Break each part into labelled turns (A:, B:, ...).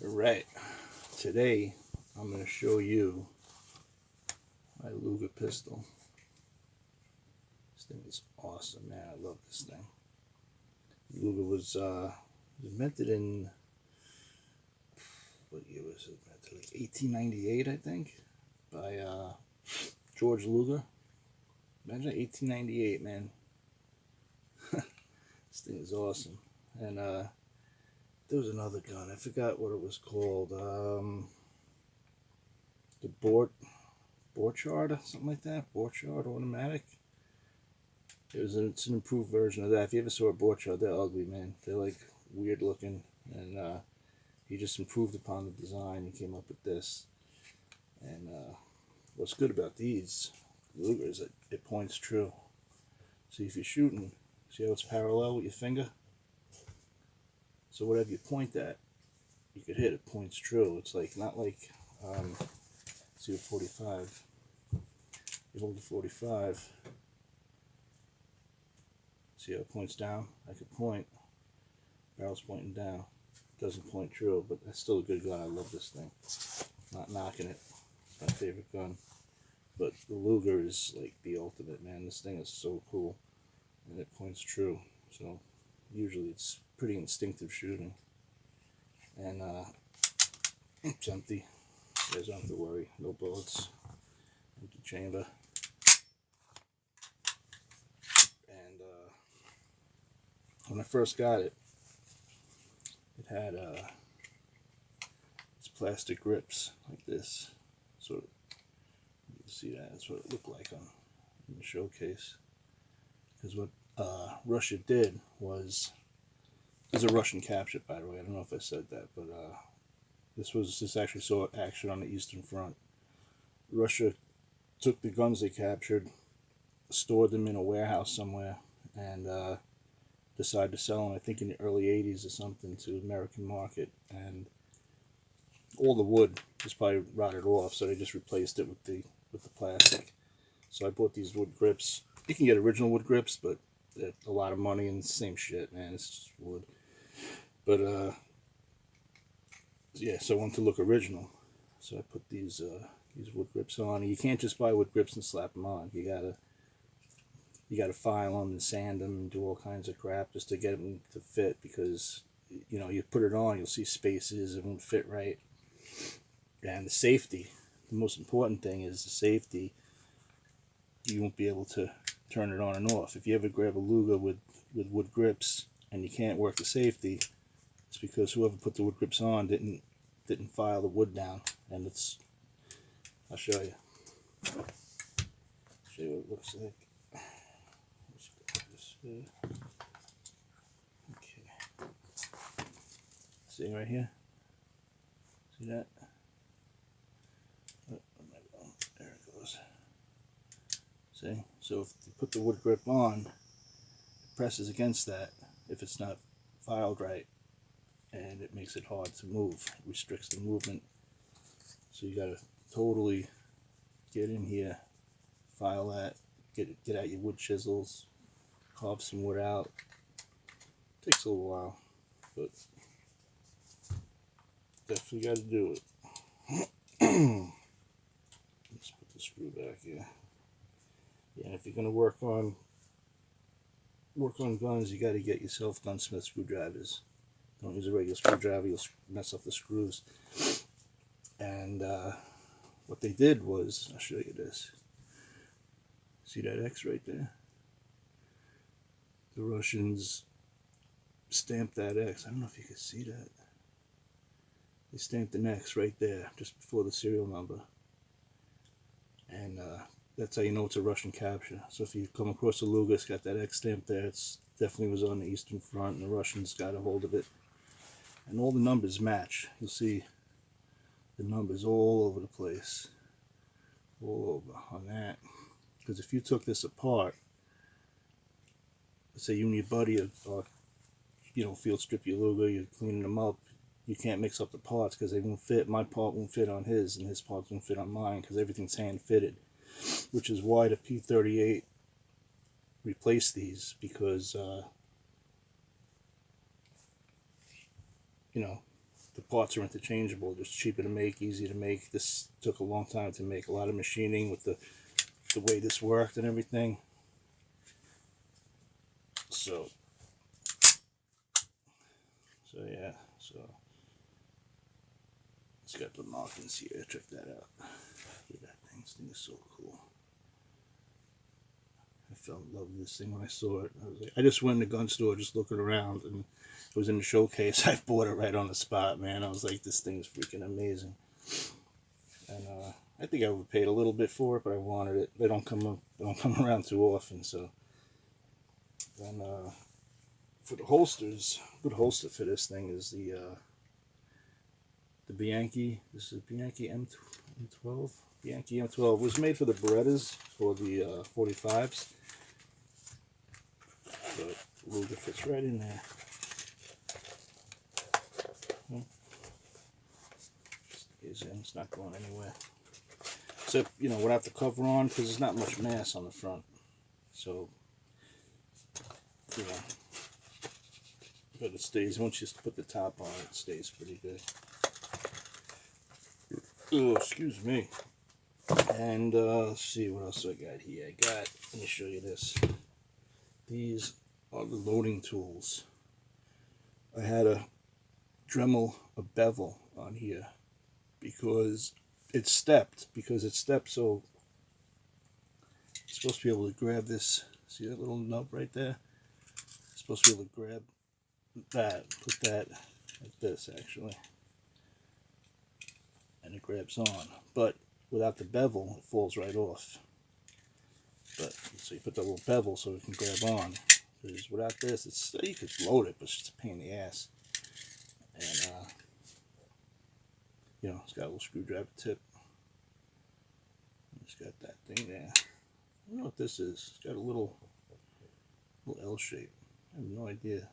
A: Alright, today I'm going to show you my Luger pistol. This thing is awesome, man. I love this thing. Luger was invented in, what year was it? Like 1898, I think, by George Luger. Imagine 1898, man. This thing is awesome. And there was another gun. I forgot what it was called. The Borchardt or something like that. Borchardt automatic. It's an improved version of that. If you ever saw a Borchardt, they're ugly, man. They're like weird looking, and he just improved upon the design and came up with this. And what's good about these Luger is that it points true. See, if you're shooting, see how it's parallel with your finger? So whatever you point at, you could hit. It points true. It's like not like see a 45. You hold the 45. See how it points down? I could point. Barrel's pointing down. Doesn't point true, but that's still a good gun. I love this thing. Not knocking it. It's my favorite gun. But the Luger is like the ultimate, man. This thing is so cool, and it points true. So usually it's pretty instinctive shooting. And it's empty. You guys don't have to worry. No bullets. Empty chamber. And when I first got it, it had these plastic grips like this. So you can see that. That's what it looked like on in the showcase. Because what Russia did was, this is a Russian capture, by the way. I don't know if I said that, but this actually saw action on the Eastern Front. Russia took the guns they captured, stored them in a warehouse somewhere, and decided to sell them, I think in the early 80s or something, to the American market. And all the wood was probably rotted off, so they just replaced it with the plastic. So I bought these wood grips. You can get original wood grips, but they're a lot of money, and it's the same shit, man. It's just wood. But yeah, so I wanted to look original, so I put these wood grips on. And you can't just buy wood grips and slap them on. You gotta file them and sand them and do all kinds of crap just to get them to fit, because you know, you put it on, you'll see spaces, it won't fit right. And the safety, the most important thing is the safety. You won't be able to turn it on and off. If you ever grab a Luger with wood grips and you can't work the safety, it's because whoever put the wood grips on didn't file the wood down. And it's, I'll show you. Show you what it looks like. Let's go this way. Okay. See right here? See that? Oh, there it goes. See? So if you put the wood grip on, it presses against that if it's not filed right, and it makes it hard to move. It restricts the movement. So you gotta totally get in here, file that, get out your wood chisels, carve some wood out. Takes a little while, but definitely got to do it. Let's put the screw back here. Yeah, if you're gonna work on guns, you got to get yourself gunsmith screwdrivers. Don't use a regular screwdriver; you'll mess up the screws. And what they did was, I'll show you this. See that X right there? The Russians stamped that X. I don't know if you can see that. They stamped an X right there, just before the serial number. And that's how you know it's a Russian capture. So if you come across a Luger, it's got that X stamp there, it's definitely was on the Eastern Front, and the Russians got a hold of it. And all the numbers match. You'll see the numbers all over the place. All over on that. Because if you took this apart, let's say you and your buddy are you know, field strip your Luger, you're cleaning them up, you can't mix up the parts because they won't fit. My part won't fit on his, and his parts won't fit on mine, because everything's hand fitted. Which is why the P38 replaced these, because you know, the parts are interchangeable, just cheaper to make, easy to make. This took a long time to make, a lot of machining with the way this worked and everything. So yeah, so it's got the markings here. Check that out. Look at that thing. This thing is so cool. I fell in love with this thing when I saw it. I just went in the gun store just looking around, and it was in the showcase. I bought it right on the spot, man. I was like, this thing's freaking amazing. And I think I overpaid a little bit for it, but I wanted it. They don't come around too often. So then for the holsters, good holster for this thing is the Bianchi. This is Bianchi M12. Bianchi M12 it was made for the Berettas, for the 45s. But Luger fits right in there. Stays in. It's not going anywhere. Except, you know, without the cover on, because there's not much mass on the front. So, you know, but it stays. Once you put the top on, it stays pretty good. Oh, excuse me. And let's see what else I got here. Let me show you this. These are the loading tools. I had a Dremel, a bevel on here because it stepped. So it's supposed to be able to grab this. See that little nub right there? It's supposed to be able to grab that, put that like this actually, and it grabs on. But without the bevel, it falls right off. But so you put the little bevel so it can grab on. Because without this, you could load it, but it's just a pain in the ass. And you know, it's got a little screwdriver tip. It's got that thing there. I don't know what this is. It's got a little L shape. I have no idea.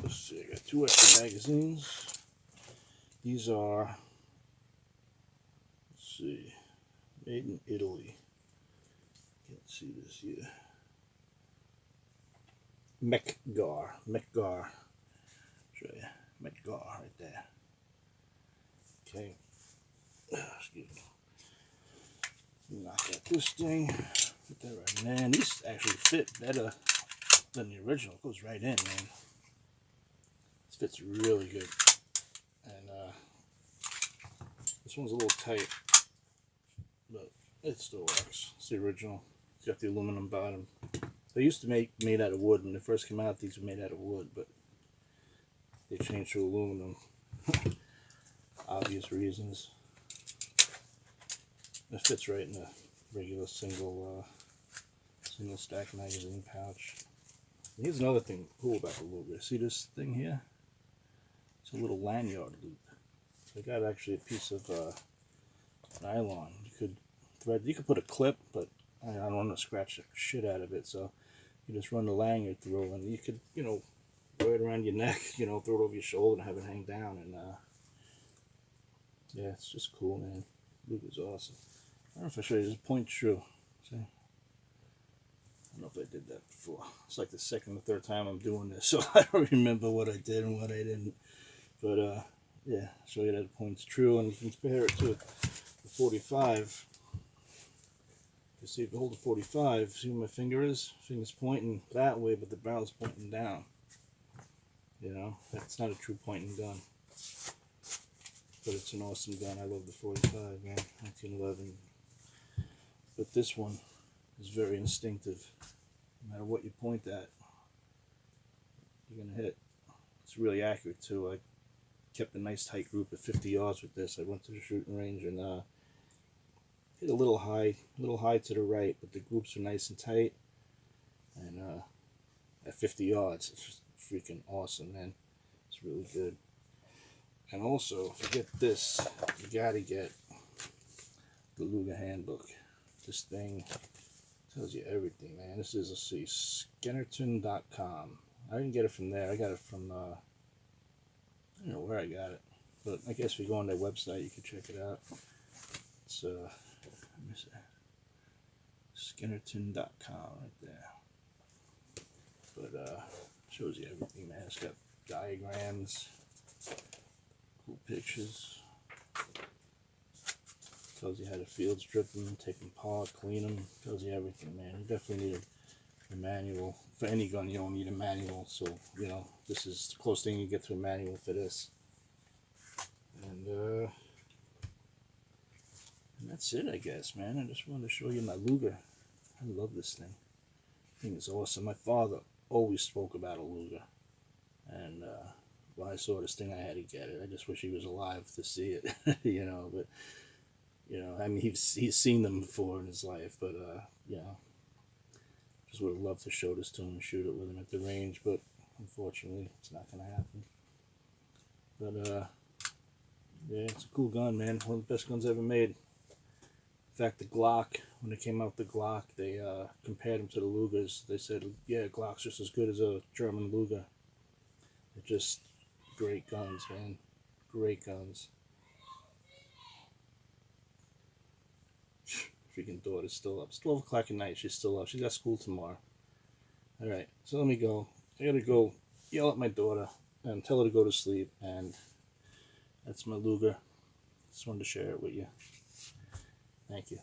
A: Let's see, I got 2 extra magazines. These are, let's see, made in Italy. Can't see this here. Mekgar. Show you. Mekgar right there. Okay. Excuse me. Knock out this thing. Put that right in there. And these actually fit better than the original. It goes right in, man. This fits really good. And this one's a little tight, but it still works. It's the original. It's got the aluminum bottom. They used to make made out of wood. When they first came out, these were made out of wood, but they changed to aluminum. Obvious reasons. It fits right in the regular single stack magazine pouch. And here's another thing cool about the Luger. See this thing here? It's a little lanyard loop. So I got actually a piece of nylon. You could put a clip, but I don't want to scratch the shit out of it. So you just run the lanyard through, and you could, you know, wear it around your neck, you know, throw it over your shoulder and have it hang down. And yeah, it's just cool, man. Luger's awesome. I don't know if I showed you this point true. See? I don't know if I did that before. It's like the second or third time I'm doing this, so I don't remember what I did and what I didn't. But yeah, show you that it points true, and you can compare it to the 45. You see, if you hold the 45, see where my finger is? Finger's pointing that way, but the barrel's pointing down. You know, that's not a true pointing gun. But it's an awesome gun. I love the 45, man. 1911. But this one is very instinctive. No matter what you point at, you're going to hit. It's really accurate, too. I kept a nice tight group at 50 yards with this. I went to the shooting range and hit a little high to the right, but the groups are nice and tight. And at 50 yards, it's just freaking awesome, man. It's really good. And also, if you get this, you gotta get the Luger handbook. This thing tells you everything, man. This is, let's see, Skennerton.com. I didn't get it from there. I got it from, I don't know where I got it. But I guess if you go on their website, you can check it out. It's, let me see. Skinnerton.com right there. But shows you everything, man. It's got diagrams, cool pictures. Tells you how the fields drip them, take them apart, clean them. Tells you everything, man. You definitely need a manual. For any gun, you don't need a manual. So, you know, this is the closest thing you get to a manual for this. And that's it, I guess, man. I just wanted to show you my Luger. I love this thing. I think it's awesome. My father always spoke about a Luger. And when I saw this thing, I had to get it. I just wish he was alive to see it, you know. But, you know, I mean, he's seen them before in his life. But, you know, just would have loved to show this to him and shoot it with him at the range. But, unfortunately, it's not going to happen. But, yeah, it's a cool gun, man. One of the best guns ever made. In fact, the Glock, when they came out with the Glock, they compared them to the Lugers. They said, yeah, Glock's just as good as a German Luger. They're just great guns, man. Great guns. Freaking daughter's still up. It's 12 o'clock at night. She's still up. She's got school tomorrow. Alright, so let me go. I gotta go yell at my daughter and tell her to go to sleep. And that's my Luger. Just wanted to share it with you. Thank you.